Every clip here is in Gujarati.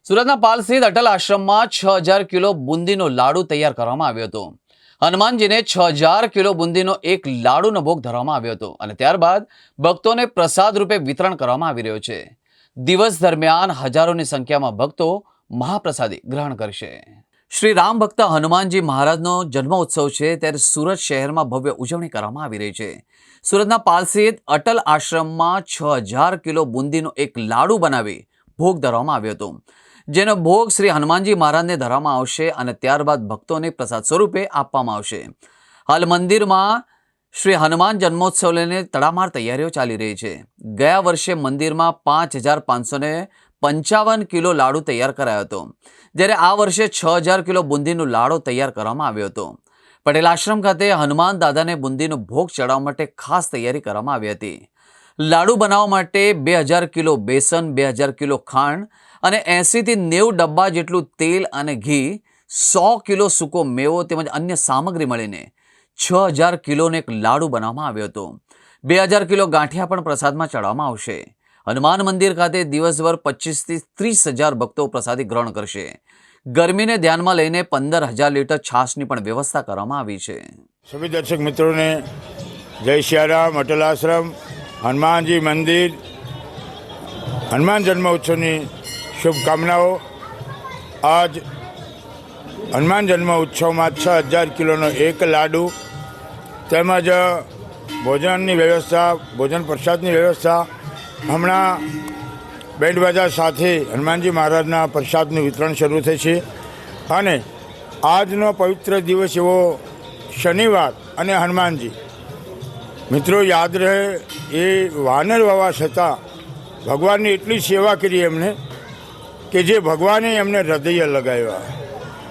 સુરતના પાલ સ્થિત અટલ આશ્રમમાં 6000 કિલો બુંદીનો લાડુ તૈયાર કરવામાં આવ્યો હતો. હનુમાનજીને 6000 કિલો બુંદીનો એક લાડુનો ભોગ ધરવામાં આવ્યો હતો અને ત્યારબાદ ભક્તોને પ્રસાદ રૂપે વિતરણ કરવામાં આવી રહ્યો છે. દિવસ દરમિયાન હજારોની સંખ્યામાં ભક્તો મહાપ્રસાદી ગ્રહણ કરશે. શ્રી રામ ભક્ત હનુમાનજી મહારાજનો જન્મોત્સવ છે, ત્યારે સુરત શહેરમાં ભવ્ય ઉજવણી કરવામાં આવી રહી છે. સુરતના પાલ સ્થિત અટલ આશ્રમમાં 6000 કિલો બુંદીનો એક લાડુ બનાવી ભોગ ધરવામાં આવ્યો હતો, જેનો ભોગ શ્રી હનુમાનજી મહારાજને ધરવામાં આવશે અને ત્યારબાદ ભક્તોને પ્રસાદ સ્વરૂપે આપવામાં આવશે. હાલ મંદિરમાં શ્રી હનુમાન જન્મોત્સવ લઈને તડામાર તૈયારીઓ ચાલી રહી છે. ગયા વર્ષે મંદિરમાં 5555 કિલો લાડુ તૈયાર કરાયો હતો, જ્યારે આ વર્ષે 6000 કિલો બુંદીનો લાડુ તૈયાર કરવામાં આવ્યો હતો. પટેલ આશ્રમ ખાતે હનુમાન દાદાને બુંદીનો ભોગ ચડાવવા માટે ખાસ તૈયારી કરવામાં આવી હતી. લાડુ બનાવવા માટે 2000 કિલો બેસન, 2000 કિલો ખાંડ અને 80 થી 90 ડબ્બા જેટલું તેલ અને ઘી, 100 કિલો સૂકો મેવો તેમજ અન્ય સામગ્રી મળીને 6000 કિલોનો એક લાડુ બનાવવામાં આવ્યો હતો. 2000 કિલો ગાંઠિયા પણ પ્રસાદમાં ચડાવવામાં આવશે. હનુમાન મંદિર ખાતે દિવસભર 25 થી 30,000 ભક્તો પ્રસાદી ગ્રહણ કરશે. ગરમીને ધ્યાનમાં લઈને 15000 લીટર છાશની પણ વ્યવસ્થા કરવામાં આવી છે. સभी દર્શક મિત્રોને જય સિયારામ. અટલ આશ્રમ હનુમાનજી મંદિર હનુમાન જન્મોત્સવની શુભકામનાઓ. આજ હનુમાન જન્મ ઉત્સવમાં 6000 કિલોનો એક લાડુ તેમજ ભોજનની વ્યવસ્થા, ભોજન પ્રસાદની વ્યવસ્થા, હમણાં બેન્ડ બાજા સાથે હનુમાનજી મહારાજના પ્રસાદનું વિતરણ શરૂ થશે. અને આજનો પવિત્ર દિવસ એવો શનિવાર અને હનુમાનજી મિત્રો યાદ રહે, એ વાનર હોવા છતાં ભગવાનની એટલી સેવા કરી એમને કે જે ભગવાને એમને હૃદય લગાવ્યા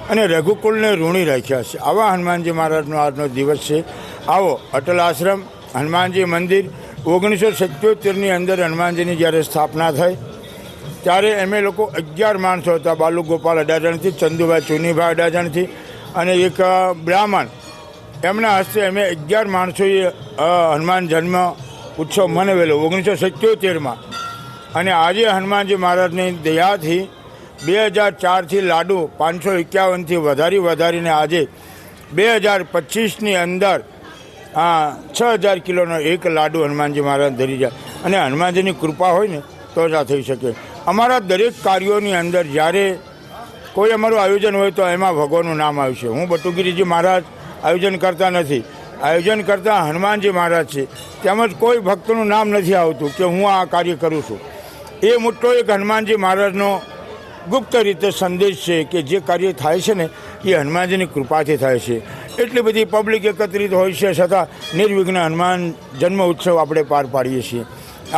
અને રઘુકુલને ઋણી રાખ્યા છે. આવા હનુમાનજી મહારાજનો આજનો દિવસ છે. આવો અટલ આશ્રમ હનુમાનજી મંદિર 1977ની અંદર હનુમાનજીની જ્યારે સ્થાપના થઈ ત્યારે અમે લોકો 11 માણસો હતા. બાલુ ગોપાલ અડાજણથી, ચંદુભાઈ ચુનીભાઈ અડાજણથી અને એક બ્રાહ્મણ, એમના હસ્તે અમે 11 માણસોએ હનુમાન જન્મ ઉત્સવ મનાવેલો 1977માં. અને આજે હનુમાનજી મહારાજની દયાથી 2004થી લાડુ 551થી વધારીને આજે 2025ની અંદર 6000 કિલોનો એક લાડુ હનુમાનજી મહારાજ ધરી જાય. અને હનુમાનજીની કૃપા હોય ને તો જ આ થઈ શકે. અમારા દરેક કાર્યોની અંદર જ્યારે કોઈ અમારું આયોજન હોય તો એમાં ભગવાનનું નામ આવશે. હું બટુગીરીજી મહારાજ આયોજન કરતા નથી, આયોજન કરતા હનુમાનજી મહારાજ છે. તેમજ કોઈ ભક્તનું નામ નથી આવતું કે હું આ કાર્ય કરું છું. એ મોટો એક હનુમાનજી મહારાજનો ગુપ્ત રીતે સંદેશ છે કે જે કાર્ય થાય છે ને એ હનુમાનજીની કૃપાથી થાય છે. એટલી બધી પબ્લિક એકત્રિત હોય છે છતાં નિર્વિઘ્ન હનુમાન જન્મ ઉત્સવ આપણે પાર પાડીએ છીએ.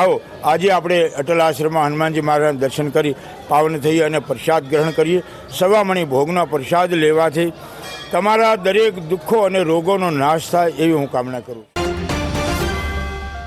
આવો આજે આપણે અટલ આશ્રમમાં હનુમાનજી મહારાજના દર્શન કરી પાવન થઈએ અને પ્રસાદ ગ્રહણ કરીએ. સવામણી ભોગનો પ્રસાદ લેવાથી તમારા દરેક દુઃખો અને રોગોનો નાશ થાય એવી હું કામના કરું.